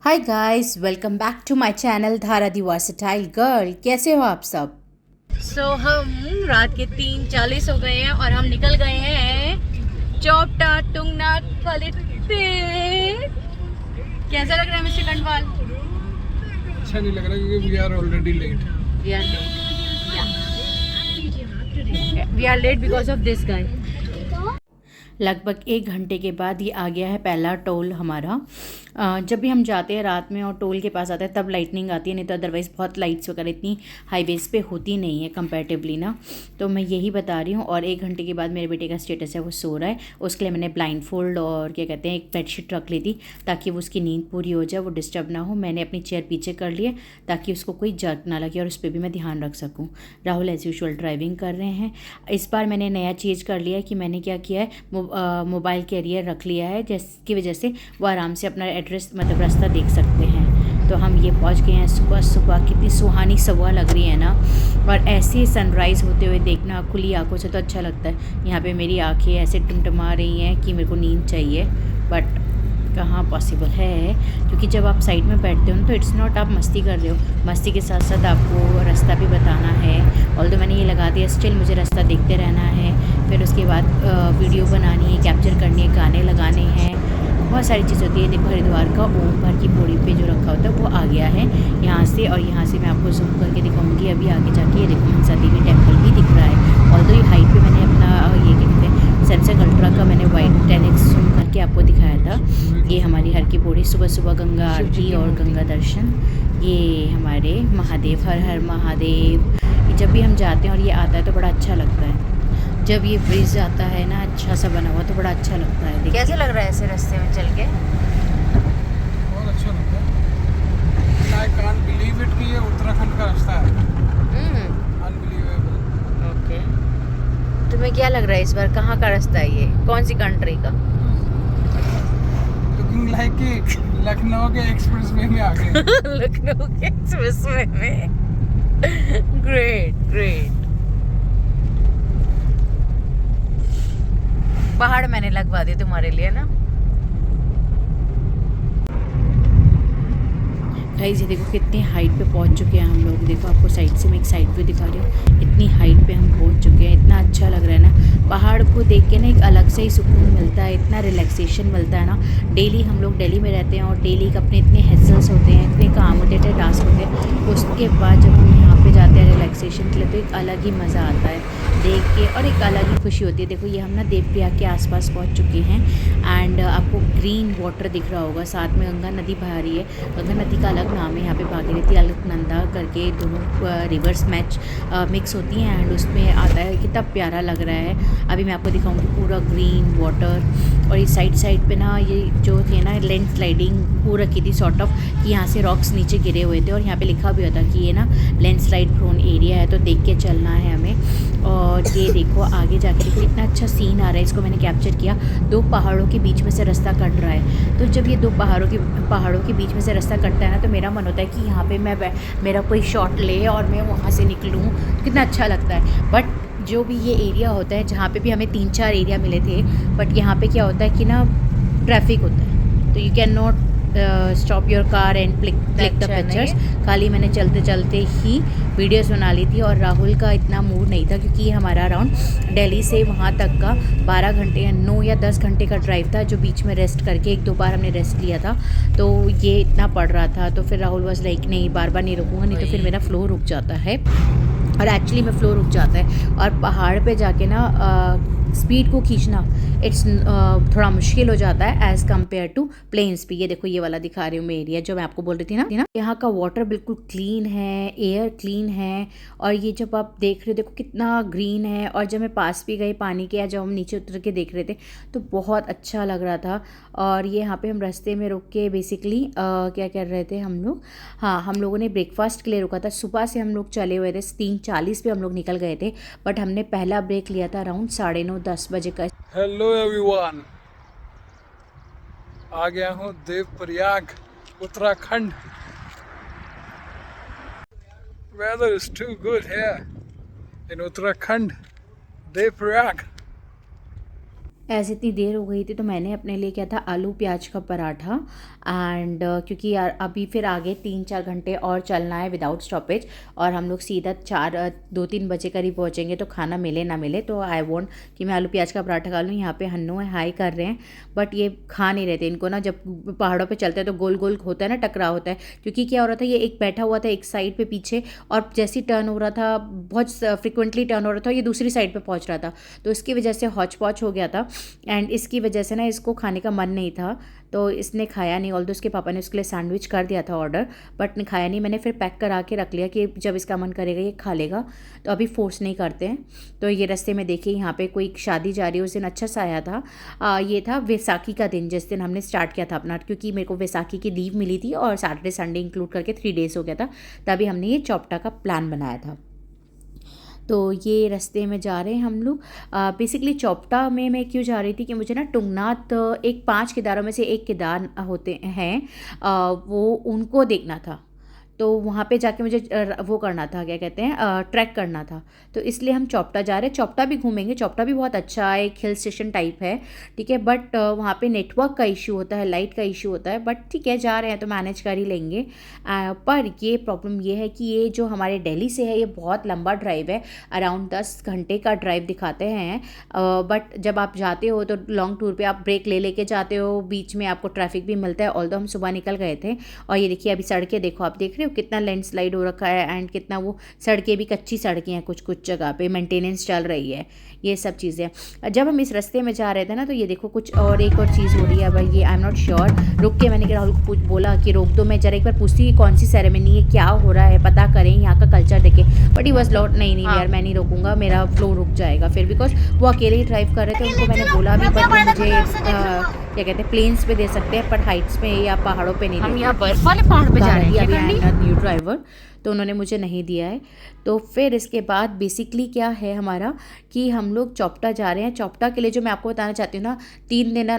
Hi guys, welcome back to my channel Dhara the versatile girl. कैसे हो आप सब? हम रात के 3:40 हो गए हैं और हम निकल गए हैं चौपटा टुंगना क्वालिटी। कैसा लग रहा है मिस्टर कंडवाल? अच्छा नहीं लग रहा क्योंकि we are already late. We are late because of this guy. लगभग 1 घंटे के बाद ये आ गया है पहला टोल हमारा। जब भी हम जाते हैं रात में और टोल के पास आते हैं तब लाइटनिंग आती है, नहीं तो अदरवाइज़ बहुत लाइट्स वगैरह इतनी हाईवेज़ पे होती नहीं है कंपैरेटिवली ना। तो मैं यही बता रही हूँ। और 1 घंटे के बाद मेरे बेटे का स्टेटस है वो सो रहा है, उसके लिए मैंने ब्लाइंड फोल्ड और क्या कहते हैं एक बेडशीट रख ली थी ताकि वो उसकी नींद पूरी हो जाए, वो डिस्टर्ब ना हो। मैंने अपनी चेयर पीछे कर ली है ताकि उसको कोई जर्क ना लगे और उस पर भी मैं ध्यान रख सकूँ। राहुल एज़ यूजुअल ड्राइविंग कर रहे हैं। इस बार मैंने नया चीज़ कर लिया है कि मैंने क्या किया है, मोबाइल कैरियर रख लिया है, जिसकी वजह से वो आराम से अपना एड्रेस मतलब रास्ता देख सकते हैं। तो हम ये पहुंच गए हैं सुबह सुबह। कितनी सुहानी सुबह लग रही है ना, और ऐसे सनराइज़ होते हुए देखना खुली आंखों से तो अच्छा लगता है। यहाँ पे मेरी आंखें ऐसे टिमटिमा रही हैं कि मेरे को नींद चाहिए, बट कहाँ पॉसिबल है, क्योंकि जब आप साइड में बैठते हो ना तो इट्स नॉट आप मस्ती कर रहे हो, मस्ती के साथ साथ आपको रास्ता भी बताना है। ऑल्दो मैंने ये लगा दिया, स्टिल मुझे रास्ता देखते रहना है। फिर उसके बाद वीडियो बनानी है, कैप्चर करनी है, गाने लगाने हैं, बहुत सारी चीज़ होती है। देखो हरिद्वार का ओम भर की पौड़ी पे जो रखा होता है वो आ गया है यहाँ से, और यहाँ से मैं आपको जूम करके दिखाऊंगी अभी आगे जाके। ये देखो मनसा देवी टेम्पल भी दिख रहा है। ऑल्दो ये हाइट पे मैंने अपना ये क्या कहते हैं सैमसंग अल्ट्रा का मैंने वाइड 10x जूम करके आपको दिखाया था। ये हमारी हर की पौड़ी, सुबह सुबह गंगा आरती और गंगा दर्शन। ये हमारे महादेव, हर हर महादेव। जब भी हम जाते हैं और ये आता है तो बड़ा अच्छा लगता है। जब ये ब्रिज आता है ना अच्छा सा बना हुआ तो बड़ा अच्छा लगता है। कैसे लग रहा है ऐसे रास्ते में चल के? बहुत अच्छा लगता है। आई कांट बिलीव इट कि ये उत्तराखंड का रास्ता है। अनबिलीवेबल। ओके, तुम्हें क्या लग रहा है इस बार कहाँ का रास्ता है ये, कौन सी कंट्री का? लुकिंग लाइक कि लखनऊ के एक्सप्रेस वे में आ गए। लखनऊ के एक्सप्रेस वे में। Great great. पहाड़ मैंने लगवा दिए तुम्हारे लिए ना। गाइस ये देखो कितनी हाइट पे पहुंच चुके हैं हम लोग। देखो आपको साइड से मैं एक साइड व्यू दिखा रही हूँ, इतनी हाइट पे हम पहुंच चुके हैं। इतना अच्छा लग रहा है ना, पहाड़ को देख के ना एक अलग से ही सुकून मिलता है, इतना रिलैक्सेशन मिलता है ना। डेली हम लोग दिल्ली में रहते हैं और डेली का अपने इतने हेजल्स होते हैं, इतने काम होते हैं, टास्क होते हैं, उसके बाद जब हम यहाँ पे जाते हैं रिलैक्सेशन के लिए तो एक अलग ही मज़ा आता है देख के, और एक अलग ही खुशी होती है। देखो ये हम ना देवप्रयाग के आसपास पहुँच चुके हैं एंड आपको ग्रीन वाटर दिख रहा होगा, साथ में गंगा नदी बह रही है। गंगा नदी का अलग नाम है यहाँ पे भागीरथी, अलकनंदा करके दोनों रिवर्स मिक्स होती हैं एंड उसमें आता है। कितना प्यारा लग रहा है। अभी मैं आपको दिखाऊंगी पूरा ग्रीन वाटर। और इस साइड पे ना ये जो थे ना लैंड स्लाइडिंग हो रखी थी सॉर्ट ऑफ, कि यहाँ से रॉक्स नीचे गिरे हुए थे और यहाँ पे लिखा भी होता कि ये ना लैंडस्लाइड प्रोन एरिया है, तो देख के चलना है हमें। और ये देखो आगे जाके देखो इतना अच्छा सीन आ रहा है, इसको मैंने कैप्चर किया। 2 पहाड़ों के बीच में से रास्ता कट रहा है, तो जब ये 2 पहाड़ों के बीच में से रास्ता कटता है ना तो मेरा मन होता है कि यहाँ पे मेरा कोई शॉट ले और मैं वहाँ से निकलूँ, कितना अच्छा लगता है। बट जो भी ये एरिया होता है, जहाँ पे भी हमें 3-4 एरिया मिले थे, बट यहाँ पे क्या होता है कि ना ट्रैफिक होता है, तो you can not stop your car and click the pictures. खाली मैंने चलते चलते ही वीडियोस बना ली थी, और राहुल का इतना मूड नहीं था क्योंकि ये हमारा अराउंड दिल्ली से वहाँ तक का 12 घंटे या 9 या 10 घंटे का ड्राइव था, जो बीच में रेस्ट करके 1-2 बार हमने रेस्ट लिया था। तो ये इतना पड़ रहा था, तो फिर राहुल बस लाइक नहीं, बार बार नहीं रुकूंगा, नहीं तो फिर मेरा फ्लो रुक जाता है। और एक्चुअली में फ्लो रुक जाता है, और पहाड़ पे जाके ना स्पीड को खींचना इट्स थोड़ा मुश्किल हो जाता है एज़ कम्पेयर टू प्लेन्स पे। ये देखो ये वाला दिखा रही हूँ मैं एरिया जो मैं आपको बोल रही थी ना, यहाँ का वाटर बिल्कुल क्लीन है, एयर क्लीन है, और ये जब आप देख रहे हो देखो कितना ग्रीन है। और जब मैं पास भी गई पानी के, या जब हम नीचे उतर के देख रहे थे तो बहुत अच्छा लग रहा था। और ये यहाँ पे हम रास्ते में रुक के बेसिकली क्या कर रहे थे हम लोग, हाँ हम लोगों ने ब्रेकफास्ट के लिए रुका था। सुबह से हम लोग चले हुए थे, 3:40 पे हम लोग निकल गए थे, बट हमने पहला ब्रेक लिया था अराउंड 9:30-10 बजे का। हेलो एवरीवन, आ गया हूँ Devprayag Uttarakhand. Weather is too good here in Uttarakhand, Devprayag. ऐसे इतनी देर हो गई थी तो मैंने अपने लिए किया था आलू प्याज का पराठा एंड क्योंकि यार अभी फिर आगे 3-4 घंटे और चलना है विदाउट स्टॉपेज और हम लोग सीधा 2-3 बजे करीब पहुँचेंगे, तो खाना मिले ना मिले तो आई वॉन्ट कि मैं आलू प्याज का पराठा खा लूँ। यहाँ पे हन्नू है, हाई कर रहे हैं, बट ये खा नहीं रहे थे। इनको ना जब पहाड़ों पर चलते हैं तो गोल गोल होता है ना, टकराव होता है, क्योंकि क्या हो रहा था, ये एक बैठा हुआ था एक साइड पर पीछे, और जैसे ही टर्न हो रहा था, बहुत फ्रिक्वेंटली टर्न हो रहा था, ये दूसरी साइड पर पहुँच रहा था, तो इसकी वजह से हौच पौच हो गया था एंड इसकी वजह से ना इसको खाने का मन नहीं था, तो इसने खाया नहीं। ऑल्दो उसके पापा ने उसके लिए सैंडविच कर दिया था ऑर्डर, बट ने खाया नहीं। मैंने फिर पैक करा के रख लिया कि जब इसका मन करेगा ये खा लेगा, तो अभी फोर्स नहीं करते हैं। तो ये रास्ते में देखिए यहाँ पे कोई शादी जा रही है, उस दिन अच्छा सा आया था। ये था वैसाखी का दिन, जिस दिन हमने स्टार्ट किया था अपना, क्योंकि मेरे को वैसाखी की लीव मिली थी और सैटरडे संडे इंक्लूड करके 3 डेज़ हो गया था, तभी हमने ये चौपटा का प्लान बनाया था। तो ये रास्ते में जा रहे हैं हम लोग। बेसिकली चौपटा में मैं क्यों जा रही थी कि मुझे ना टुंगनाथ, एक 5 केदारों में से एक केदार होते हैं, वो उनको देखना था। तो वहाँ पे जाके मुझे वो करना था, क्या कहते हैं, ट्रैक करना था, तो इसलिए हम चौपटा जा रहे हैं। चौपटा भी घूमेंगे, चौपटा भी बहुत अच्छा है, एक हिल स्टेशन टाइप है, ठीक है, बट वहाँ पे नेटवर्क का इशू होता है, लाइट का इशू होता है, बट ठीक है जा रहे हैं तो मैनेज कर ही लेंगे। पर ये प्रॉब्लम ये है कि ये जो हमारे दिल्ली से है ये बहुत लंबा ड्राइव है, अराउंड 10 घंटे का ड्राइव दिखाते हैं, बट जब आप जाते हो तो लॉन्ग टूर पर आप ब्रेक ले लेके जाते हो, बीच में आपको ट्रैफिक भी मिलता है। ऑल्दो हम सुबह निकल गए थे, और ये देखिए अभी सड़कें देखो, आप देख रहे हो कितना लैंडस्लाइड हो रखा है एंड कितना वो सड़कें भी कच्ची सड़कें हैं, कुछ कुछ जगह पे मेंटेनेंस चल रही है, ये सब चीज़ें। जब हम इस रास्ते में जा रहे थे ना, तो ये देखो कुछ और एक और चीज़ हो रही है भाई, ये आई एम नॉट श्योर। रुक के मैंने राहुल को बोला कि रोक दो, मैं जरा एक बार पूछती हूँ कौन सी सेरेमनी है, क्या हो रहा है, पता करें, यहाँ का कल्चर देखें, बट ही वॉज लॉट नहीं यार मैं नहीं रोकूंगा, मेरा फ्लो रुक जाएगा फिर, बिकॉज वो अकेले ही ड्राइव कर रहे थे। उनको मैंने बोला भी, बट मुझे क्या कहते हैं प्लेन्स पे दे सकते हैं, पर हाइट्स पे या पहाड़ों पे नहीं। हम यहाँ बर्फ वाले पहाड़ पे जा रहे हैं, न्यू ड्राइवर, तो उन्होंने मुझे नहीं दिया है। तो फिर इसके बाद बेसिकली क्या है हमारा कि हम लोग चौपटा जा रहे हैं। चौपटा के लिए जो मैं आपको बताना चाहती हूँ ना, 3 दिन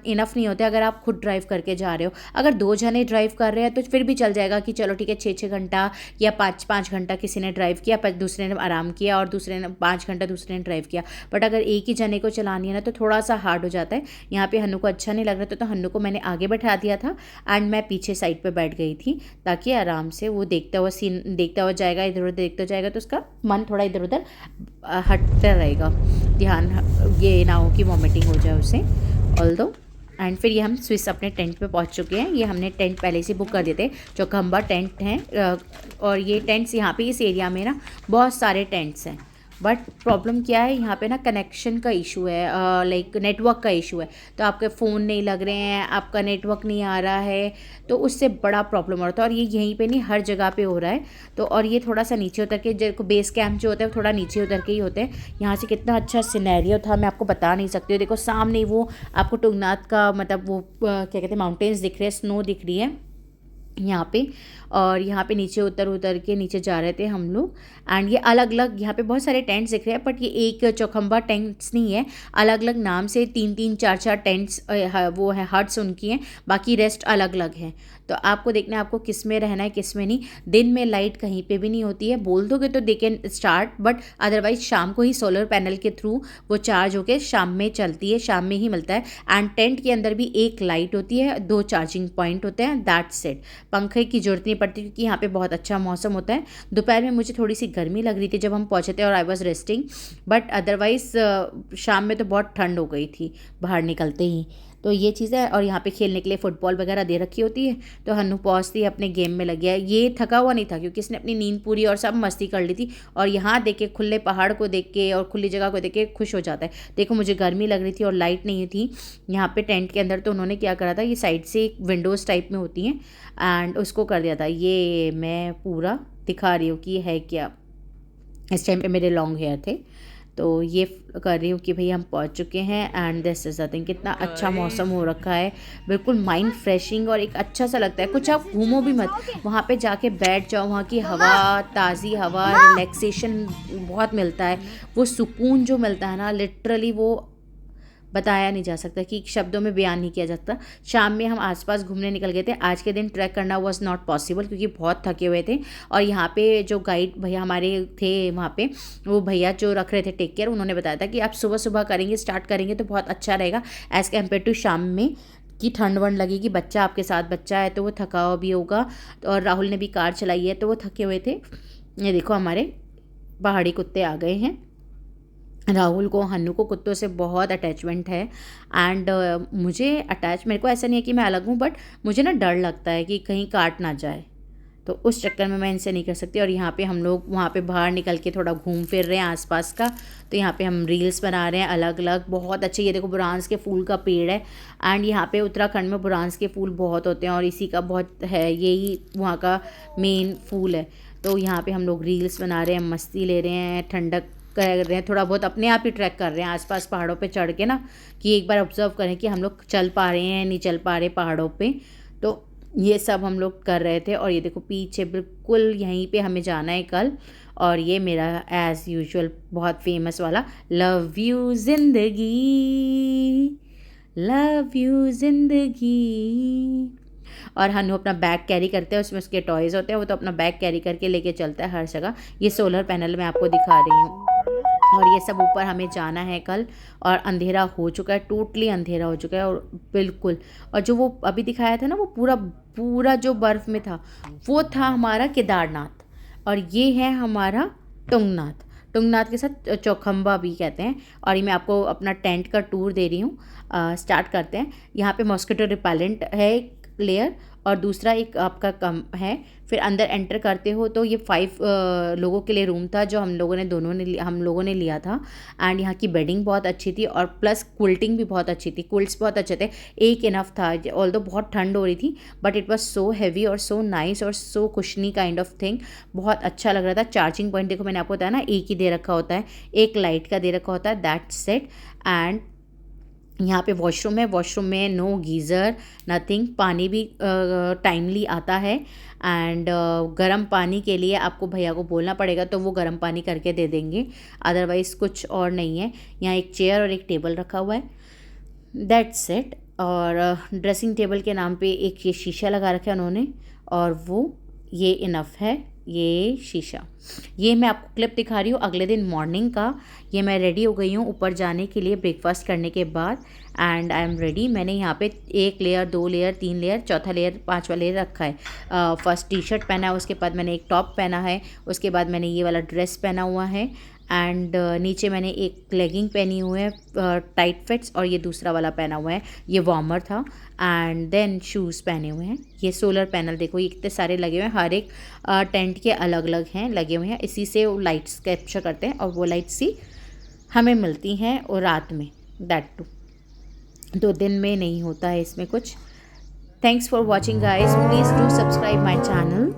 इनफ नहीं होते अगर आप खुद ड्राइव करके जा रहे हो। अगर 2 जने ड्राइव कर रहे हैं तो फिर भी चल जाएगा कि चलो ठीक है 6-6 घंटा या 5-5 घंटा किसी ने ड्राइव किया, पर दूसरे ने आराम किया, और दूसरे ने 5 घंटा दूसरे ने ड्राइव किया। बट अगर एक ही जने को चलानी है ना तो थोड़ा सा हार्ड हो जाता है। यहाँ पे हन्नू को अच्छा नहीं लग रहा था, तो हन्नू को मैंने आगे बैठा दिया था एंड मैं पीछे साइड पर बैठ गई थी, ताकि आराम से वो देखता हुआ सीन देखता हुआ जाएगा, इधर उधर देखता जाएगा, तो उसका मन थोड़ा इधर उधर हटता रहेगा, ध्यान ये ना हो कि वॉमिटिंग हो जाए उसे। ऑल्दो एंड फिर ये हम स्विस अपने टेंट पे पहुंच चुके हैं। ये हमने टेंट पहले से बुक कर दिए थे, चौखंबा टेंट हैं, और ये टेंट्स यहाँ पे इस एरिया में ना बहुत सारे टेंट्स हैं, बट प्रॉब्लम क्या है यहाँ पे ना कनेक्शन का इशू है, लाइक नेटवर्क का इशू है। तो आपके फ़ोन नहीं लग रहे हैं, आपका नेटवर्क नहीं आ रहा है, तो उससे बड़ा प्रॉब्लम हो रहा था। और ये यहीं पे नहीं हर जगह पे हो रहा है। तो और ये थोड़ा सा नीचे उतर के, जो बेस कैंप जो होता है वो थोड़ा नीचे उतर के ही होते हैं। यहाँ से कितना अच्छा सिनेरियो था मैं आपको बता नहीं सकती हूँ। देखो सामने वो आपको टुंगनाथ का मतलब वो क्या कहते हैं माउंटेन्स दिख रहे हैं, स्नो दिख रही है यहाँ पे, और यहाँ पे नीचे उतर के नीचे जा रहे थे हम लोग। एंड ये अलग अलग यहाँ पे बहुत सारे टेंट्स दिख रहे हैं, बट ये एक चौखंबा टेंट्स नहीं है, अलग अलग नाम से 3-3 4-4 टेंट्स वो है, हट्स उनकी हैं, बाकी रेस्ट अलग अलग हैं। तो आपको देखना है आपको किस में रहना है किस में नहीं। दिन में लाइट कहीं पे भी नहीं होती है, बोल दोगे तो they can start, but otherwise शाम को ही सोलर पैनल के थ्रू वो चार्ज होकर शाम में चलती है, शाम में ही मिलता है। एंड टेंट के अंदर भी एक लाइट होती है, 2 चार्जिंग पॉइंट होते हैं, दैट्स इट। पंखे की जरूरत नहीं पड़ती क्योंकि यहाँ पे बहुत अच्छा मौसम होता है। दोपहर में मुझे थोड़ी सी गर्मी लग रही थी जब हम पहुँचे थे और I was resting, but otherwise शाम में तो बहुत ठंड हो गई थी बाहर निकलते ही। तो ये चीज़ है। और यहाँ पे खेलने के लिए फुटबॉल वगैरह दे रखी होती है, तो हन्नू पहुँचती है अपने गेम में लग गया। ये थका हुआ नहीं था क्योंकि इसने अपनी नींद पूरी और सब मस्ती कर ली थी, और यहाँ देख के खुले पहाड़ को देख के और खुली जगह को देख के खुश हो जाता है। देखो मुझे गर्मी लग रही थी और लाइट नहीं थी यहाँ पे टेंट के अंदर, तो उन्होंने क्या करा था, ये साइड से एक विंडोज़ टाइप में होती हैं एंड उसको कर दिया था। ये मैं पूरा दिखा रही हूँ कि है क्या। इस टाइम पे मेरे लॉन्ग हेयर थे, तो ये कर रही हूँ कि भाई हम पहुँच चुके हैं and this is the thing. कितना अच्छा मौसम हो रखा है, बिल्कुल माइंड फ्रेशिंग और एक अच्छा सा लगता है। कुछ आप घूमो भी मत, वहाँ पे जाके बैठ जाओ, वहाँ की हवा, ताज़ी हवा, रिलैक्सेशन बहुत मिलता है। वो सुकून जो मिलता है ना, लिटरली वो बताया नहीं जा सकता, कि शब्दों में बयान नहीं किया जा सकता। शाम में हम आसपास घूमने निकल गए थे। आज के दिन ट्रैक करना वाज नॉट पॉसिबल क्योंकि बहुत थके हुए थे। और यहाँ पे जो गाइड भैया हमारे थे वहाँ पे, वो भैया जो रख रहे थे टेक केयर, उन्होंने बताया था कि आप सुबह सुबह करेंगे, स्टार्ट करेंगे तो बहुत अच्छा रहेगा एज़ कम्पेयर टू शाम में, कि ठंड वंड लगेगी, बच्चा आपके साथ बच्चा है तो वो थका हुआ भी होगा। और राहुल ने भी कार चलाई है तो वो थके हुए थे। ये देखो हमारे पहाड़ी कुत्ते आ गए हैं। राहुल को, हन्नू को कुत्तों से बहुत अटैचमेंट है। एंड मेरे को ऐसा नहीं है कि मैं अलग हूँ, बट मुझे ना डर लगता है कि कहीं काट ना जाए, तो उस चक्कर में मैं इनसे नहीं कर सकती। और यहाँ पे हम लोग वहाँ पे बाहर निकल के थोड़ा घूम फिर रहे हैं आसपास का, तो यहाँ पे हम रील्स बना रहे हैं अलग अलग, बहुत अच्छे। ये देखो बुरांस के फूल का पेड़ है। एंड यहाँ पे उत्तराखंड में बुरांस के फूल बहुत होते हैं और इसी का बहुत है, यही वहाँ का मेन फूल है। तो यहाँ पे हम लोग रील्स बना रहे हैं, मस्ती ले रहे हैं, ठंडक कर रहे हैं, थोड़ा बहुत अपने आप ही ट्रैक कर रहे हैं आसपास पहाड़ों पे चढ़ के ना, कि एक बार ऑब्जर्व करें कि हम लोग चल पा रहे हैं नहीं चल पा रहे पहाड़ों पे। तो ये सब हम लोग कर रहे थे। और ये देखो पीछे बिल्कुल यहीं पे हमें जाना है कल। और ये मेरा एज़ यूजुअल बहुत फेमस वाला लव यू ज़िंदगी, लव यू ज़िंदगी। और हनु अपना बैग कैरी करते हैं, उसमें उसके टॉयज़ होते हैं, वो तो अपना बैग कैरी करके लेके चलता है हर जगह। ये सोलर पैनल मैं आपको दिखा रही हूँ। और ये सब ऊपर हमें जाना है कल। और अंधेरा हो चुका है, टोटली अंधेरा हो चुका है और बिल्कुल। और जो वो अभी दिखाया था ना, वो पूरा पूरा जो बर्फ़ में था, वो था हमारा केदारनाथ। और ये है हमारा तुंगनाथ। तुंगनाथ के साथ चौखंबा भी कहते हैं। और ये मैं आपको अपना टेंट का टूर दे रही हूँ। स्टार्ट करते हैं। यहाँ पे मॉस्किटो रिपेलेंट है एक लेयर, और दूसरा एक आपका कम है। फिर अंदर एंटर करते हो तो ये 5 लोगों के लिए रूम था, जो हम लोगों ने लिया था। एंड यहाँ की बेडिंग बहुत अच्छी थी और प्लस क्विल्टिंग भी बहुत अच्छी थी, क्विल्ट्स बहुत अच्छे थे। एक इनफ था, ऑल्दो बहुत ठंड हो रही थी, but it was so heavy और सो नाइस और सो कुशनी काइंड ऑफ थिंग। बहुत अच्छा लग रहा था। चार्जिंग पॉइंट देखो, मैंने आपको बताया ना, एक ही दे रखा होता है, एक लाइट का दे रखा होता है, दैट्स इट। एंड यहाँ पे वॉशरूम है, वॉशरूम में नो गीज़र नथिंग, पानी भी टाइमली आता है। एंड गर्म पानी के लिए आपको भैया को बोलना पड़ेगा तो वो गर्म पानी करके दे देंगे, अदरवाइज़ कुछ और नहीं है। यहाँ एक चेयर और एक टेबल रखा हुआ है, दैट्स इट। और ड्रेसिंग टेबल के नाम पे एक ये शीशा लगा रखा है उन्होंने, और वो ये इनफ है ये शीशा। ये मैं आपको क्लिप दिखा रही हूँ अगले दिन मॉर्निंग का। ये मैं रेडी हो गई हूँ ऊपर जाने के लिए ब्रेकफास्ट करने के बाद। And I am ready. मैंने यहाँ पे 1 लेयर 2 लेयर 3 लेयर चौथा लेयर 5वां लेयर रखा है। फर्स्ट टी शर्ट पहना है, उसके बाद मैंने एक टॉप पहना है, उसके बाद मैंने ये वाला ड्रेस पहना हुआ है। एंड नीचे मैंने एक लेगिंग पहनी हुई है टाइट फिट्स, और ये दूसरा वाला पहना हुआ है, ये वार्मर था। एंड देन शूज़ पहने हुए हैं। ये सोलर पैनल देखो, ये इतने सारे लगे हुए हैं, हर एक टेंट के अलग अलग हैं लगे हुए हैं। इसी से वो लाइट्स कैप्चर करते हैं और वो लाइट्स ही हमें मिलती हैं और रात में, दैट टू। तो दिन में नहीं होता है इसमें कुछ। Thanks for watching guys, please do subscribe my channel.